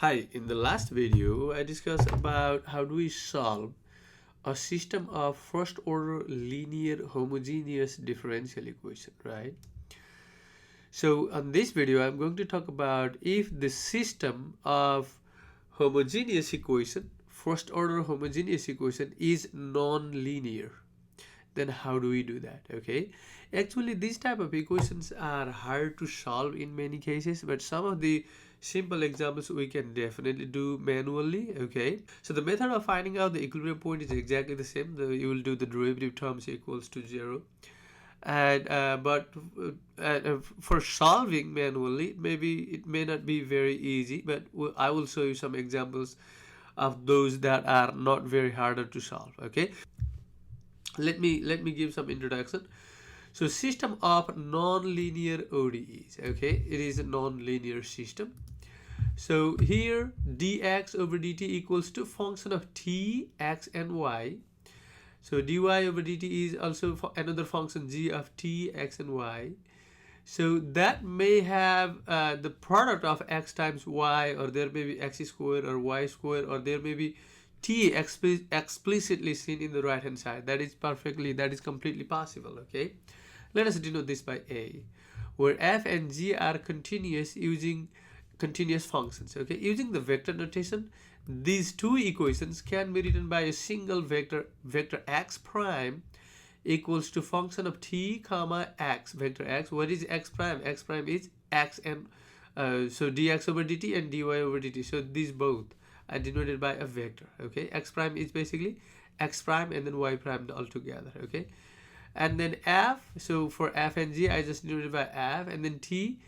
Hi, in the last video, I discussed about how do we solve a system of first order linear homogeneous differential equation, right? So on this video, I'm going to talk about if the system of homogeneous equation, first order homogeneous equation is non-linear, then how do we do that? Okay, actually these type of equations are hard to solve in many cases, but some of the simple examples we can definitely do manually. Okay, so the method of finding out the equilibrium point is exactly the same. You will do the derivative terms equals to 0, and for solving manually, maybe it may not be very easy, but I will show you some examples of those that are not very harder to solve. Okay, let me give some introduction. So system of non-linear ODEs. Okay, it is a non-linear system. So here dx over dt equals to function of t, x and y. So dy over dt is also another function g of t, x and y. So that may have the product of x times y, or there may be x squared or y squared, or there may be t explicitly seen in the right hand side. That is completely possible. Okay, let us denote this by a, where f and g are continuous using continuous functions. Okay, using the vector notation, these two equations can be written by a single vector x prime equals to function of t comma x, vector x. What is x prime? X prime is x, and so dx over dt and dy over dt. So these both are denoted by a vector. Okay, x prime is basically x prime and then y prime all together. Okay, and then f, so for f and g I just denoted by f, and then t,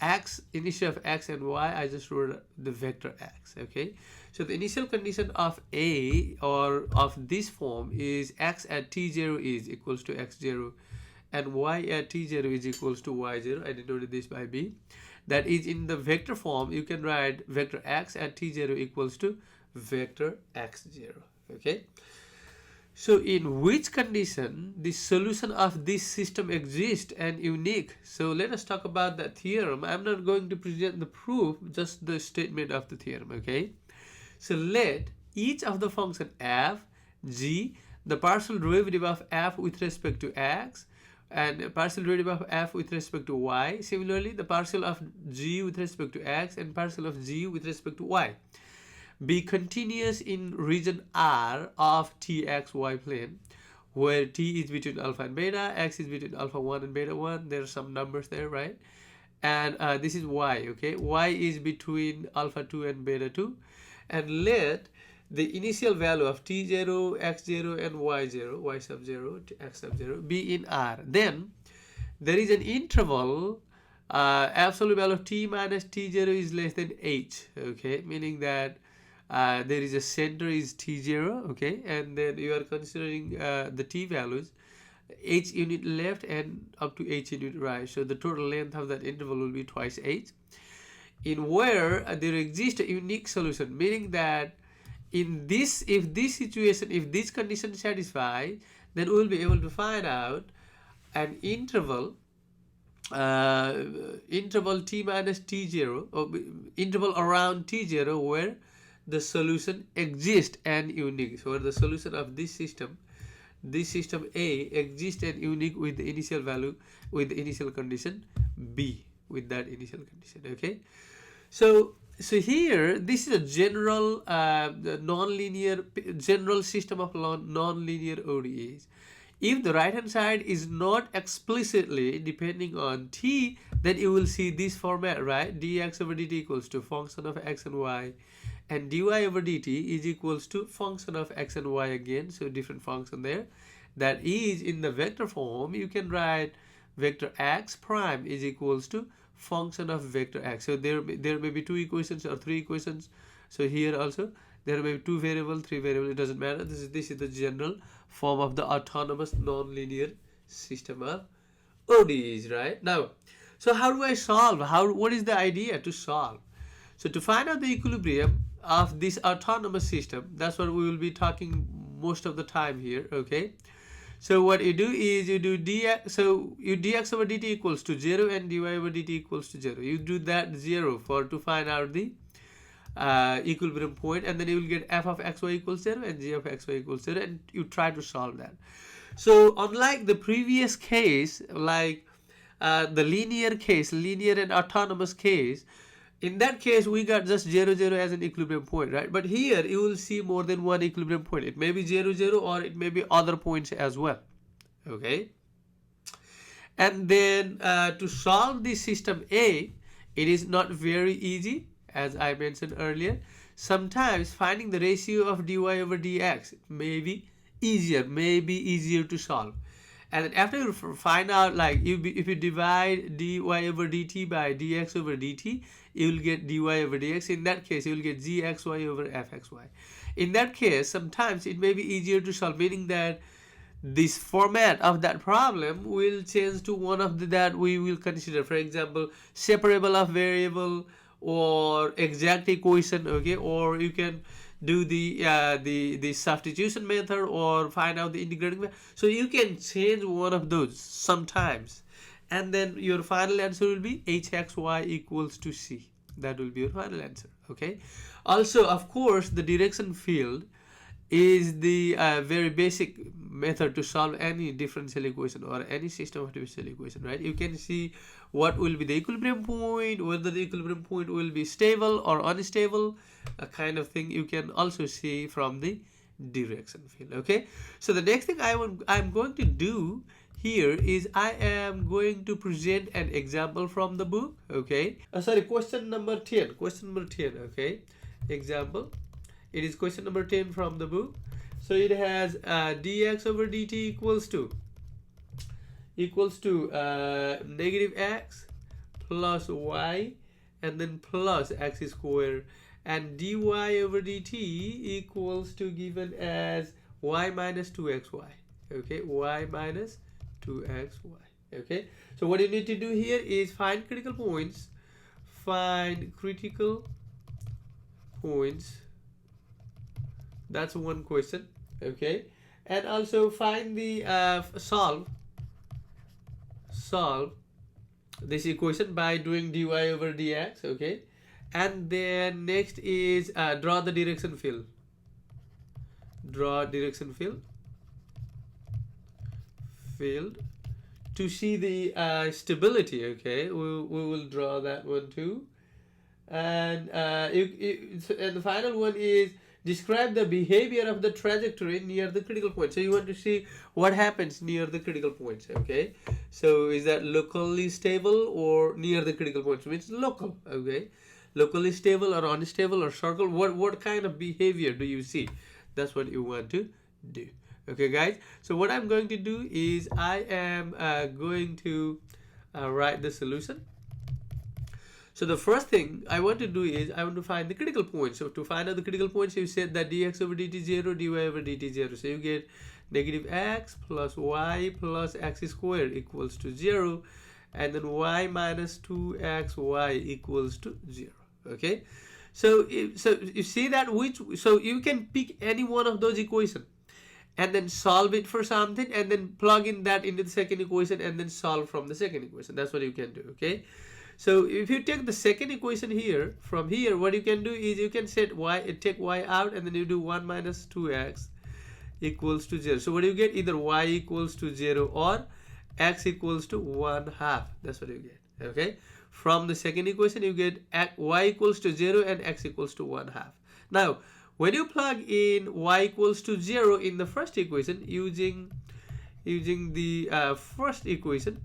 x, initial of x and y, I just wrote the vector x. Okay, so the initial condition of a, or of this form, is x at t0 is equals to x0 and y at t0 is equals to y0. I denoted this by b. That is, in the vector form you can write vector x at t0 equals to vector x0. Okay, so in which condition the solution of this system exists and unique? So let us talk about that theorem. I'm not going to present the proof, just the statement of the theorem. Okay, so let each of the function f, g, the partial derivative of f with respect to x, and partial derivative of f with respect to y. Similarly, the partial of g with respect to x and partial of g with respect to y be continuous in region R of txy plane, where t is between alpha and beta, x is between alpha 1 and beta 1. There are some numbers there, right? And this is y. Okay, y is between alpha 2 and beta 2. And let the initial value of t0, x0 and y0, y sub 0, x sub 0 be in R. Then there is an interval, absolute value of t minus t0 is less than h. Okay, meaning that there is a center is t0. Okay, and then you are considering the t values, h unit left and up to h unit right. So the total length of that interval will be twice h, in where there exists a unique solution, meaning that in this, if this situation, if this condition satisfied, then we will be able to find out an interval, interval t minus t0, or interval around t0, where the solution exists and unique. So the solution of this system A, exists and unique with the initial value, with the initial condition B, with that initial condition. Okay, so here this is a general general system of non-linear ODEs. If the right hand side is not explicitly depending on t, then you will see this format, right? dx over dt equals to function of x and y, and dy over dt is equals to function of x and y again, so different function there. That is, in the vector form you can write vector x prime is equals to function of vector x. So there may be two equations or three equations. So here also there may be two variable, three variable, it doesn't matter. This is the general form of the autonomous non-linear system of ODEs, right? Now, so how do I solve? What is the idea to solve? So to find out the equilibrium of this autonomous system, that's what we will be talking most of the time here. Okay, so what you do is you do dx, so you dx over dt equals to 0 and dy over dt equals to 0. You do that 0 to find out the equilibrium point, and then you will get f of xy equals 0 and g of xy equals 0, and you try to solve that. So unlike the previous case, like the linear case, linear and autonomous case, in that case we got just 0 0 as an equilibrium point, right? But here you will see more than one equilibrium point. It may be 0 0 or it may be other points as well. Okay, and then to solve the system A, it is not very easy, as I mentioned earlier. Sometimes finding the ratio of dy over dx may be easier to solve. And then after you find out, like if you divide dy over dt by dx over dt, you will get dy over dx. In that case, you will get gxy over fxy. In that case, sometimes it may be easier to solve, meaning that this format of that problem will change to one of that we will consider. For example, separable of variable or exact equation. Okay, or you can do the substitution method or find out the integrating method. So you can change one of those sometimes, and then your final answer will be hxy equals to c. That will be your final answer. Okay, also of course the direction field is the very basic method to solve any differential equation or any system of differential equation, right? You can see what will be the equilibrium point, whether the equilibrium point will be stable or unstable, a kind of thing you can also see from the direction field. Okay, so the next thing I'm going to do here is I am going to present an example from the book. Okay, question number 10. Okay, example. It is question number 10 from the book. So it has dx over dt equals to negative x plus y and then plus x squared, and dy over dt equals to given as y minus 2xy. Okay, y minus 2xy. Okay, so what you need to do here is find critical points. That's one question. Okay, and also find the solve this equation by doing dy over dx. Okay, and then next is draw direction field to see the stability. Okay, we will draw that one too, and and the final one is describe the behavior of the trajectory near the critical point. So you want to see what happens near the critical points. Okay, so is that locally stable or near the critical points? Means local. Okay, locally stable or unstable or circle. What kind of behavior do you see? That's what you want to do. Okay, guys. So what I'm going to do is I am going to write the solution. So the first thing I want to do is I want to find the critical points. So to find out the critical points, you said that dx over dt 0, dy over dt 0. So you get negative x plus y plus x squared equals to 0, and then y minus 2xy equals to 0. Okay, so you see that so you can pick any one of those equations and then solve it for something, and then plug in that into the second equation and then solve from the second equation. That's what you can do. Okay, so if you take the second equation here, from here what you can do is you can set take y out, and then you do 1 minus 2x equals to 0. So what do you get? Either y equals to 0 or x equals to 1/2. That's what you get. Okay, from the second equation you get y equals to 0 and x equals to 1/2. Now when you plug in y equals to 0 in the first equation using the first equation,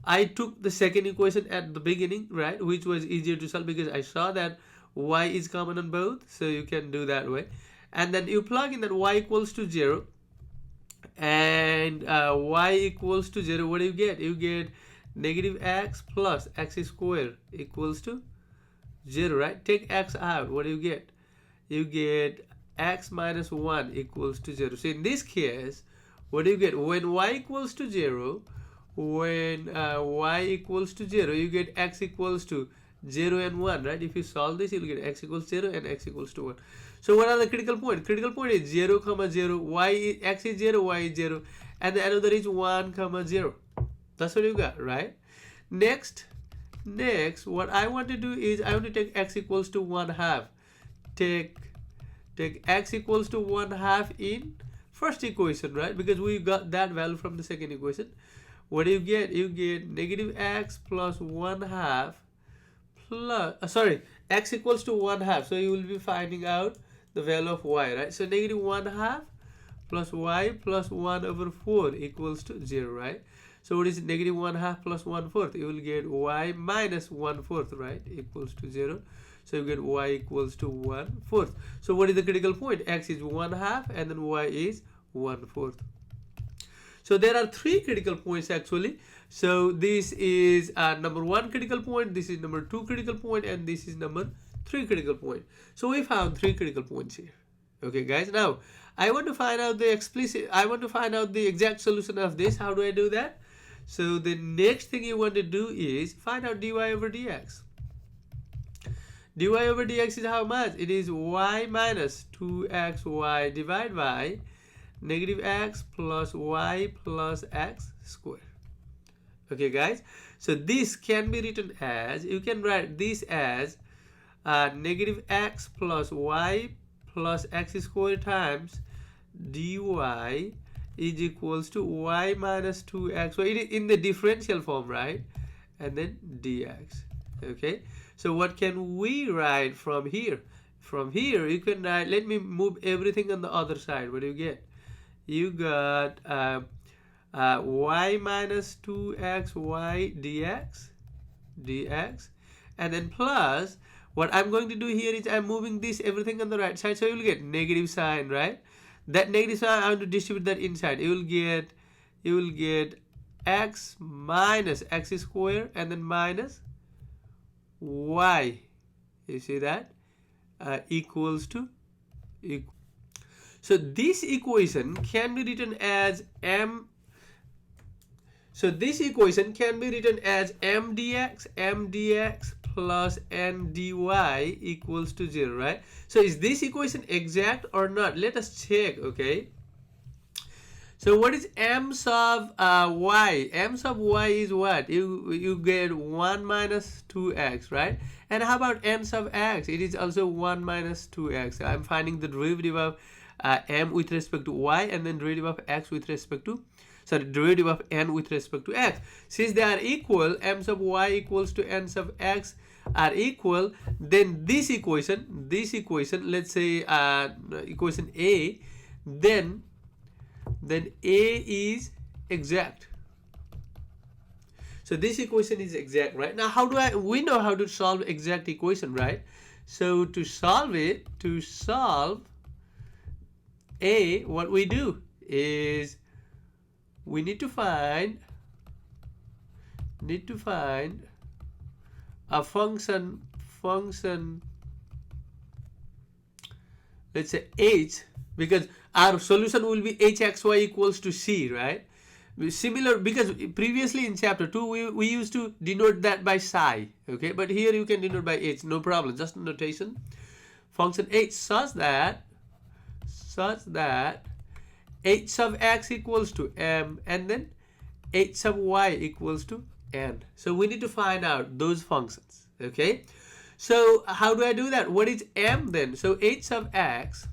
I took the second equation at the beginning, right, which was easier to solve because I saw that y is common on both, so you can do that way. And then you plug in that y equals to 0 and y equals to 0. What do you get? You get negative x plus x squared equals to 0, right? Take x out. What do you get? You get x minus 1 equals to 0. So in this case, what do you get? When y equals to 0, you get x equals to 0 and 1, right? If you solve this, you'll get x equals 0 and x equals to 1. So what are the critical points? Critical point is 0, 0, x is 0, y is 0, and the another is 1, 0. That's what you got, right? Next next what I want to do is I want to take x equals to 1/2. Take x equals to 1/2 in first equation, right? Because we got that value from the second equation. What do you get? You get negative x plus 1/2 plus, sorry, x equals to 1/2. So you will be finding out the value of y, right? So negative 1/2 plus y plus 1/4 equals to 0, right? So what is negative 1/2 plus 1/4? You will get y minus 1/4, right? Equals to 0. So you get y equals to 1/4. So what is the critical point? X is 1/2 and then y is 1/4. So there are 3 critical points actually. So this is number 1 critical point, this is number 2 critical point, and this is number 3 critical point. So we found 3 critical points here. Okay guys, now I want to find out the exact solution of this. How do I do that? So the next thing you want to do is find out dy over dx. Dy over dx is how much? It is y minus 2xy divided by negative x plus y plus x squared. Okay guys, so this can be written as, you can write this as negative x plus y plus x squared times dy is equals to y minus 2x. So it is in the differential form, right? And then dx. Okay, so what can we write from here? From here you can write, let me move everything on the other side. What do you get? You got y minus 2xy dx, and then plus, what I'm going to do here is I'm moving this everything on the right side, so you will get negative sign, right? That negative sign, I want to distribute that inside. You will get x minus x squared and then minus y. You see that? Equals to equal. So this equation can be written as m. So this equation can be written as m dx plus n dy equals to 0, right? So is this equation exact or not? Let us check, okay? So what is m sub y? M sub y is what? You get 1 minus 2x, right? And how about n sub x? It is also 1 minus 2x. I'm finding the derivative of m with respect to y and then derivative of x with respect to, sorry, derivative of n with respect to x. Since they are equal, m sub y equals to n sub x are equal, then this equation, let's say equation A, then A is exact. So this equation is exact, right? Now we know how to solve exact equation, right? So to solve A, what we do is we need to find a function, let's say h, because our solution will be hxy equals to c, right? Similar, because previously in chapter 2 we used to denote that by psi, okay? But here you can denote by h, no problem, just notation. Function h such that h sub x equals to m and then h sub y equals to n. So we need to find out those functions, okay? So how do I do that? What is m then? So h sub x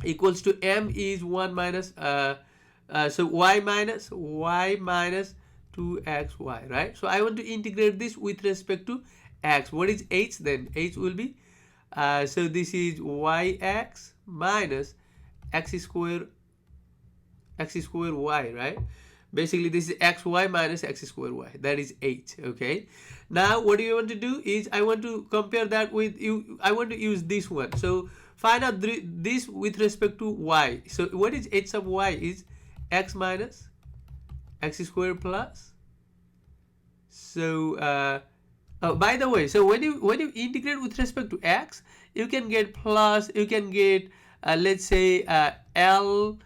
equals to m is 1 minus so y minus 2xy, right? So I want to integrate this with respect to x. What is h then? H will be so this is yx minus x squared y, right? Basically this is xy minus x squared y, that is h, okay? Now what do you want to do is I want to compare that with I want to use this one. So find out this with respect to y. So what is h sub y is x minus x squared plus, so oh, by the way, so when you integrate with respect to x, you can get plus, you can get let's say L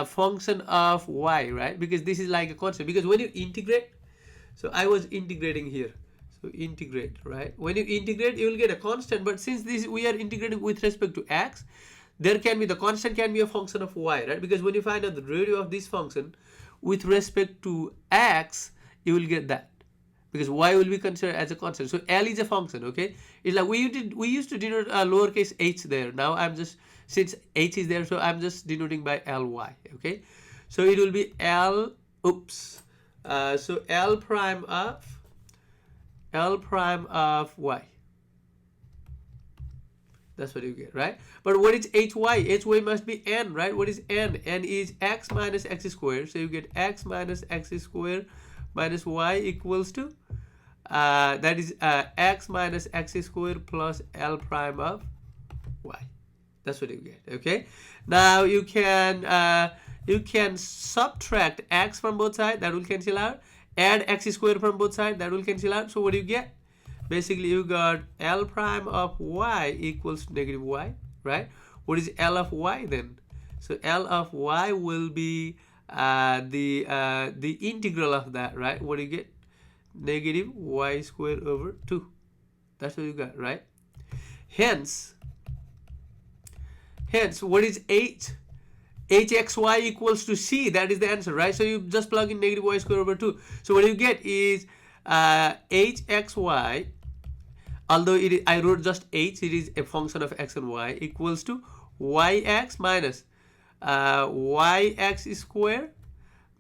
function of y, right? Because this is like a constant, because when you integrate, so I was integrating here, so integrate, right? When you integrate you will get a constant, but since this we are integrating with respect to x, there can be, the constant can be a function of y, right? Because when you find out the derivative of this function with respect to x, you will get that, because y will be considered as a constant. So L is a function, okay? It's like we used to denote lowercase h there. Now I'm just, since h is there, so I'm just denoting by ly, okay? So it will be L, oops. So L prime of y. That's what you get, right? But what is hy? Hy must be n, right? What is n? N is x minus x squared. So you get x minus x squared minus y equals to, that is x minus x squared plus L prime of y. That's what you get, okay? Now you can subtract x from both sides, that will cancel out. Add x squared from both sides, that will cancel out. So what do you get? Basically you got L prime of y equals to negative y, right? What is L of y then? So L of y will be the integral of that, right? What do you get? Negative y squared over 2. That's what you got, right? Hence what is h? hxy equals to c. That is the answer, right? So you just plug in negative y squared over 2. So what you get is hxy, although I wrote just h, it is a function of x and y, equals to yx minus yx squared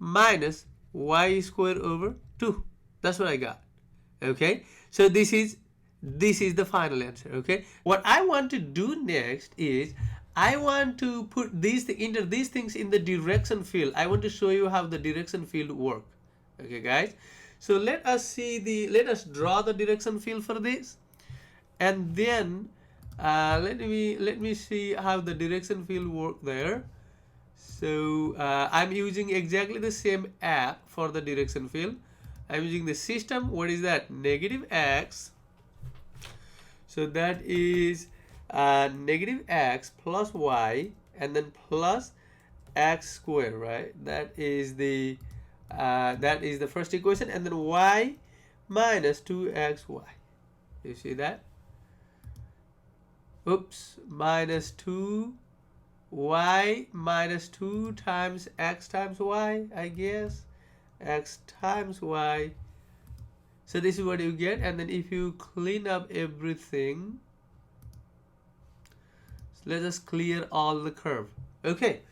minus y squared over 2. That's what I got, okay? So this is the final answer, okay? What I want to do next is I want to put enter these things in the direction field. I want to show you how the direction field work, okay guys? So let us draw the direction field for this, and then let me see how the direction field work there. So I'm using exactly the same app for the direction field. I'm using the system. What is that? Negative x. So that is negative x plus y, and then plus x squared, right? That is the first equation, and then y minus 2xy. You see that? Oops, minus 2y minus 2 times x times y, I guess. X times y. So this is what you get, and then if you clean up everything, so let us clear all the curve. Okay,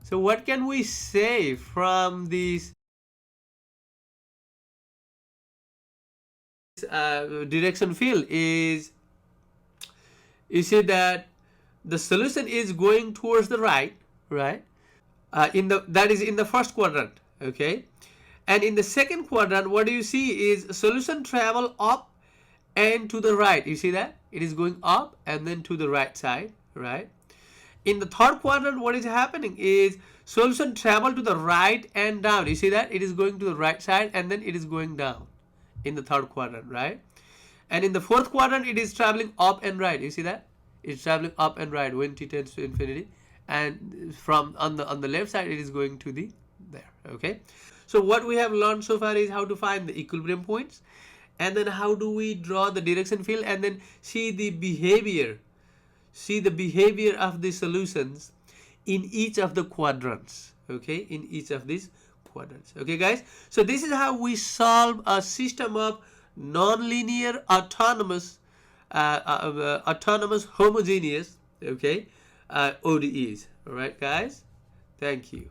so what can we say from this direction field is, you see that the solution is going towards the right, right? That is in the first quadrant, okay? And in the second quadrant, what do you see is solution travel up and to the right. You see that? It is going up and then to the right side, right? In the third quadrant, what is happening is solution travel to the right and down. You see that? It is going to the right side and then it is going down in the third quadrant, right? And in the fourth quadrant, it is traveling up and right. You see that? It's traveling up and right when t tends to infinity. And from on the left side, it is going to the there, okay? So what we have learned so far is how to find the equilibrium points, and then how do we draw the direction field, and then see the behavior of the solutions in each of the quadrants, okay? In each of these quadrants, okay guys? So this is how we solve a system of nonlinear autonomous homogeneous, okay, ODEs. All right guys, thank you.